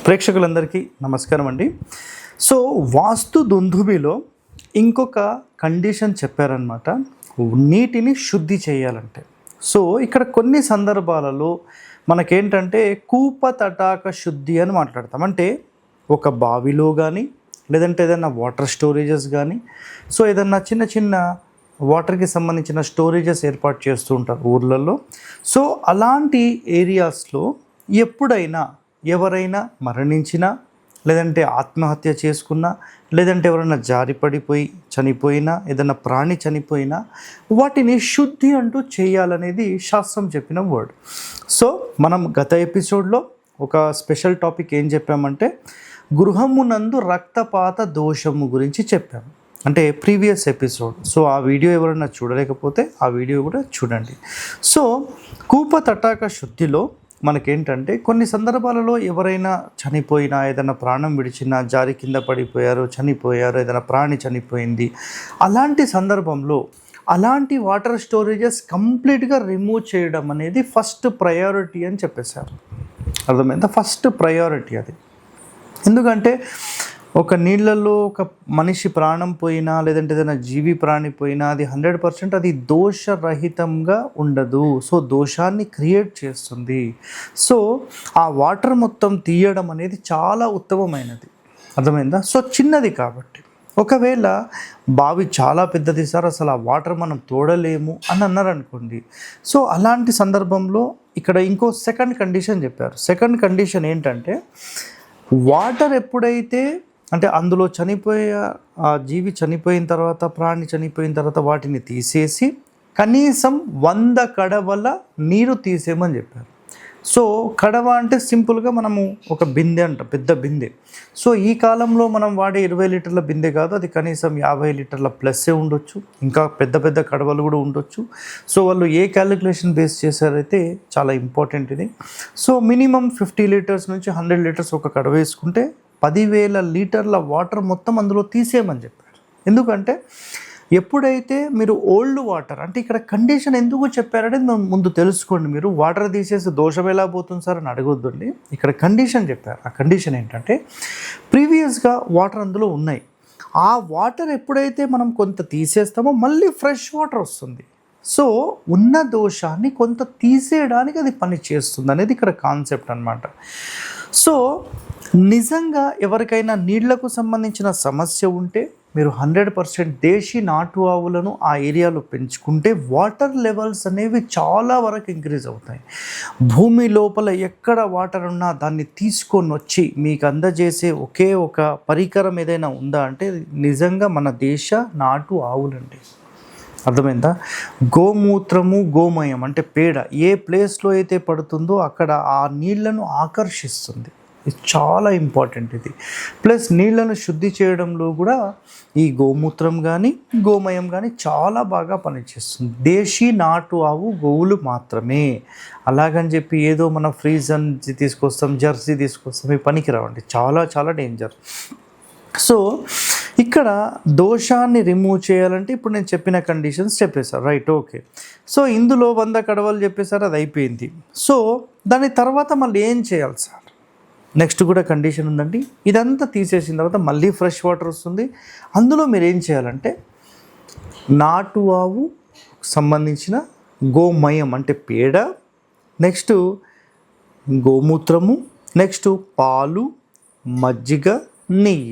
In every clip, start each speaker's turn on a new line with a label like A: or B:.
A: ప్రేక్షకులందరికీ నమస్కారం అండి. సో వాస్తు దుందుబిలో ఇంకొక కండిషన్ చెప్పారనమాట, నీటిని శుద్ధి చేయాలంటే. సో ఇక్కడ కొన్ని సందర్భాలలో మనకేంటంటే కూప తటాక శుద్ధి అని మాట్లాడతాం. అంటే ఒక బావిలో కానీ లేదంటే ఏదైనా వాటర్ స్టోరేజెస్ కానీ, సో ఏదన్నా చిన్న చిన్న వాటర్కి సంబంధించిన స్టోరేజెస్ ఏర్పాటు చేస్తూ ఉంటారు ఊర్లలో. సో అలాంటి ఏరియాస్లో ఎప్పుడైనా ఎవరైనా మరణించినా, లేదంటే ఆత్మహత్య చేసుకున్నా, లేదంటే ఎవరైనా జారిపడిపోయి చనిపోయినా, ఏదైనా ప్రాణి చనిపోయినా వాటిని శుద్ధి అంటూ చేయాలనేది శాస్త్రం చెప్పిన వర్డ్. సో మనం గత ఎపిసోడ్లో ఒక స్పెషల్ టాపిక్ ఏం చెప్పామంటే గృహమునందు రక్తపాత దోషము గురించి చెప్పాము, అంటే ప్రీవియస్ ఎపిసోడ్. సో ఆ వీడియో ఎవరైనా చూడలేకపోతే ఆ వీడియో కూడా చూడండి. సో కూప తటాక శుద్ధిలో మనకేంటంటే కొన్ని సందర్భాలలో ఎవరైనా చనిపోయినా, ఏదైనా ప్రాణం విడిచినా, జారి కింద పడిపోయారు, చనిపోయారు, ఏదైనా ప్రాణి చనిపోయింది, అలాంటి సందర్భంలో అలాంటి వాటర్ స్టోరేజెస్ కంప్లీట్గా రిమూవ్ చేయడం అనేది ఫస్ట్ ప్రయారిటీ అని చెప్పేశారు. అర్థమైందా? ఫస్ట్ ప్రయారిటీ అది. ఎందుకంటే ఒక నీళ్ళల్లో ఒక మనిషి ప్రాణం పోయినా, లేదంటే ఏదైనా జీవి ప్రాణి పోయినా అది 100% అది దోషరహితంగా ఉండదు. సో దోషాన్ని క్రియేట్ చేస్తుంది. సో ఆ వాటర్ మొత్తం తీయడం అనేది చాలా ఉత్తమమైనది. అర్థమైందా? సో చిన్నది కాబట్టి. ఒకవేళ బావి చాలా పెద్దది సార్, అసలు ఆ వాటర్ మనం తోడలేము అని అన్నారనుకోండి. సో అలాంటి సందర్భంలో ఇక్కడ ఇంకో సెకండ్ కండిషన్ చెప్పారు. సెకండ్ కండిషన్ ఏంటంటే వాటర్ ఎప్పుడైతే అంటే అందులో ఆ జీవి చనిపోయిన తర్వాత, ప్రాణి చనిపోయిన తర్వాత వాటిని తీసేసి కనీసం 100 కడవల నీరు తీసేయమని చెప్పారు. సో కడవ అంటే సింపుల్గా మనము ఒక బిందె అంట, పెద్ద బిందె. సో ఈ కాలంలో మనం వాడే 20 లీటర్ల బిందె కాదు, అది కనీసం 50 లీటర్ల ప్లస్సే ఉండొచ్చు, ఇంకా పెద్ద పెద్ద కడవలు కూడా ఉండొచ్చు. సో వాళ్ళు ఏ క్యాలిక్యులేషన్ బేస్ చేశారైతే చాలా ఇంపార్టెంట్ ఇది. సో మినిమం 50 లీటర్స్ నుంచి 100 లీటర్స్ ఒక కడవ వేసుకుంటే 10,000 లీటర్ల వాటర్ మొత్తం అందులో తీసేయమని చెప్పారు. ఎందుకంటే ఎప్పుడైతే మీరు ఓల్డ్ వాటర్, అంటే ఇక్కడ కండిషన్ ఎందుకు చెప్పారనేది మనం ముందు తెలుసుకోండి. మీరు వాటర్ తీసేసి దోషం ఎలా పోతుంది సార్ అని అడగొద్దండి. ఇక్కడ కండిషన్ చెప్పారు. ఆ కండిషన్ ఏంటంటే ప్రీవియస్గా వాటర్ అందులో ఉన్నాయి. ఆ వాటర్ ఎప్పుడైతే మనం కొంత తీసేస్తామో మళ్ళీ ఫ్రెష్ వాటర్ వస్తుంది. సో ఉన్న దోషాన్ని కొంత తీసేయడానికి అది పని చేస్తుంది అనేది ఇక్కడ కాన్సెప్ట్ అన్నమాట. సో నిజంగా ఎవరికైనా నీళ్లకు సంబంధించిన సమస్య ఉంటే మీరు 100% దేశీ నాటు ఆవులను ఆ ఏరియాలో పెంచుకుంటే వాటర్ లెవెల్స్ అనేవి చాలా వరకు ఇంక్రీజ్ అవుతాయి. భూమి లోపల ఎక్కడ వాటర్ ఉన్నా దాన్ని తీసుకొని వచ్చి మీకు అందజేసే ఒకే ఒక పరికరం ఏదైనా ఉందా అంటే నిజంగా మన దేశ నాటు ఆవులండి. అర్థమైందా? గోమూత్రము, గోమయం అంటే పేడ ఏ ప్లేస్లో అయితే పడుతుందో అక్కడ ఆ నీళ్లను ఆకర్షిస్తుంది. ఇది చాలా ఇంపార్టెంట్ ఇది. ప్లస్ నీళ్లను శుద్ధి చేయడంలో కూడా ఈ గోమూత్రం కానీ గోమయం కానీ చాలా బాగా పనిచేస్తుంది. దేశీ నాటు ఆవు గోవులు మాత్రమే. అలాగని చెప్పి ఏదో మనం ఫ్రీజన్ తీసుకొస్తాం, జెర్సీ తీసుకొస్తాం, ఇవి పనికి రావండి, చాలా చాలా డేంజర్. సో ఇక్కడ దోషాన్ని రిమూవ్ చేయాలంటే ఇప్పుడు నేను చెప్పిన కండిషన్స్ చెప్పేశారు, రైట్? ఓకే. సో ఇందులో 100 కడవలు చెప్పేశారు, అది అయిపోయింది. సో దాని తర్వాత మళ్ళీ ఏం చేయాలి సార్? నెక్స్ట్ కూడా కండిషన్ ఉందండి. ఇదంతా తీసేసిన తర్వాత మళ్ళీ ఫ్రెష్ వాటర్ వస్తుంది. అందులో మీరు ఏం చేయాలంటే నాటు ఆవు సంబంధించిన గోమయం అంటే పేడ, నెక్స్ట్ గోమూత్రము, నెక్స్ట్ పాలు, మజ్జిగ, నెయ్యి,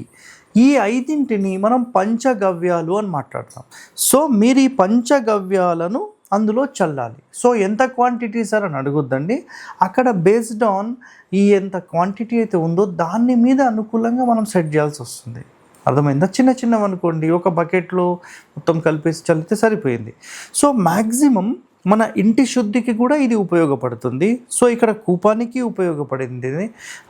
A: ఈ 5ంటిని మనం పంచగవ్యాలు అని మాట్లాడతాం. సో మీరు ఈ పంచగవ్యాలను అందులో చల్లాలి. సో ఎంత క్వాంటిటీ సార్ అని అడగొద్దండి. అక్కడ బేస్డ్ ఆన్ ఈ ఎంత క్వాంటిటీ అయితే ఉందో దాని మీద అనుకూలంగా మనం సెట్ చేయాల్సి వస్తుంది. అర్థమైందా? చిన్న చిన్నవి అనుకోండి, ఒక బకెట్లో మొత్తం కలిపేసి చల్లితే సరిపోయింది. సో మ్యాక్సిమం మన ఇంటి శుద్ధికి కూడా ఇది ఉపయోగపడుతుంది. సో ఇక్కడ కూపానికి ఉపయోగపడింది.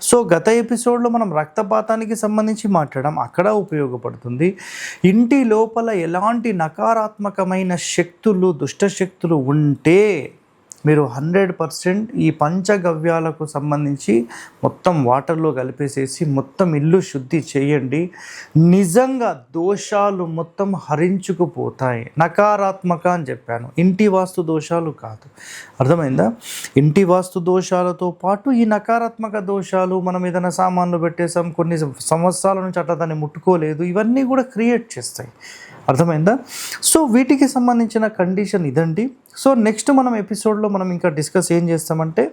A: సో గత ఎపిసోడ్లో మనం రక్తపాతానికి సంబంధించి మాట్లాడడం, అక్కడ ఉపయోగపడుతుంది. ఇంటి లోపల ఎలాంటి నకారాత్మకమైన శక్తులు, దుష్టశక్తులు ఉంటే మీరు 100% ఈ పంచగవ్యాలకు సంబంధించి మొత్తం వాటర్లో కలిపేసేసి మొత్తం ఇల్లు శుద్ధి చేయండి. నిజంగా దోషాలు మొత్తం హరించుకుపోతాయి. నకారాత్మక అని చెప్పాను, ఇంటి వాస్తు దోషాలు కాదు. అర్థమైందా? ఇంటి వాస్తు దోషాలతో పాటు ఈ నకారాత్మక దోషాలు, మనం ఏదైనా సామాన్లు పెట్టేసాం, కొన్ని సంవత్సరాల నుంచి అట్లా దాన్ని ముట్టుకోలేదు, ఇవన్నీ కూడా క్రియేట్ చేస్తాయి. అర్థమైందా? సో వీటికి సంబంధించిన కండిషన్ ఇదండి. సో నెక్స్ట్ మనం ఎపిసోడ్లో మనం ఇంకా డిస్కస్ ఏం చేస్తామంటే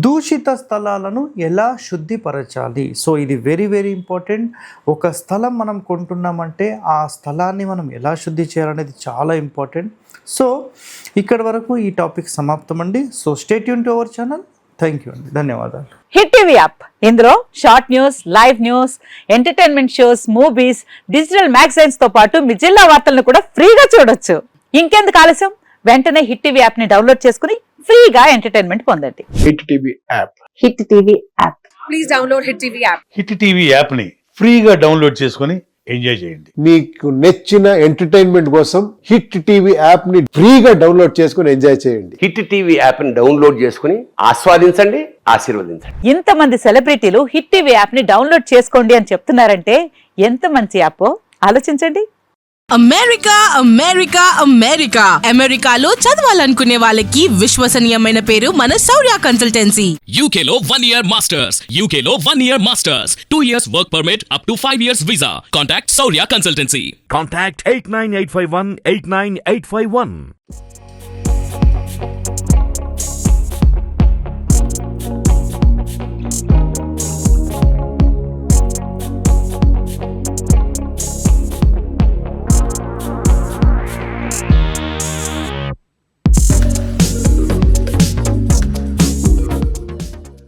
A: దూషిత స్థలాలను ఎలా శుద్ధిపరచాలి. సో ఇది వెరీ వెరీ ఇంపార్టెంట్. ఒక స్థలం మనం కొంటున్నామంటే ఆ స్థలాన్ని మనం ఎలా శుద్ధి చేయాలనేది చాలా ఇంపార్టెంట్. సో ఇక్కడ వరకు ఈ టాపిక్ సమాప్తం అండి. So stay tune to our channel. Thank you అండి, ధన్యవాదాలు.
B: హిట్ టీవీ యాప్, ఇందులో short news, live news, entertainment shows, movies, digital magazines తో పాటు మీ జిల్లా వార్తలను కూడా ఫ్రీగా చూడొచ్చు. ఇంకెందుకు ఆలస్యం, వెంటనే హిట్ టీవీ యాప్ ని డౌన్లోడ్ చేసుకుని ఫ్రీగా ఎంటర్టైన్మెంట్ పొందండి.
C: Hit TV app.
B: Hit TV app.
D: Please download hit TV app.
E: Hit TV యాప్ని ఫ్రీగా డౌన్లోడ్ చేసుకొని ఎంజాయ్ చేయండి.
C: మీకు నచ్చిన ఎంటర్టైన్మెంట్ కోసం హిట్ టీవీ యాప్ ని ఫ్రీగా డౌన్లోడ్ చేసుకుని ఎంజాయ్ చేయండి.
F: హిట్ టీవీ యాప్ ని డౌన్లోడ్ చేసుకుని ఆస్వాదించండి, ఆశీర్వదించండి.
B: ఇంతమంది సెలబ్రిటీలు హిట్ టీవీ యాప్ ని డౌన్లోడ్ చేసుకోండి అని చెప్తున్నారంటే ఎంత మంచి యాప్ ఆలోచించండి.
G: అమెరికా అమెరికా అమెరికా అమెరికాలో చదవాలనుకునే వాళ్ళకి విశ్వసనీయమైన పేరు మన శౌర్య కన్సల్టెన్సీ.
H: UK లో 1 year masters, UK లో 1 year masters, 2 years work permit up to 5 years visa. Contact Saurya Consultancy.
I: Contact 89851 89851.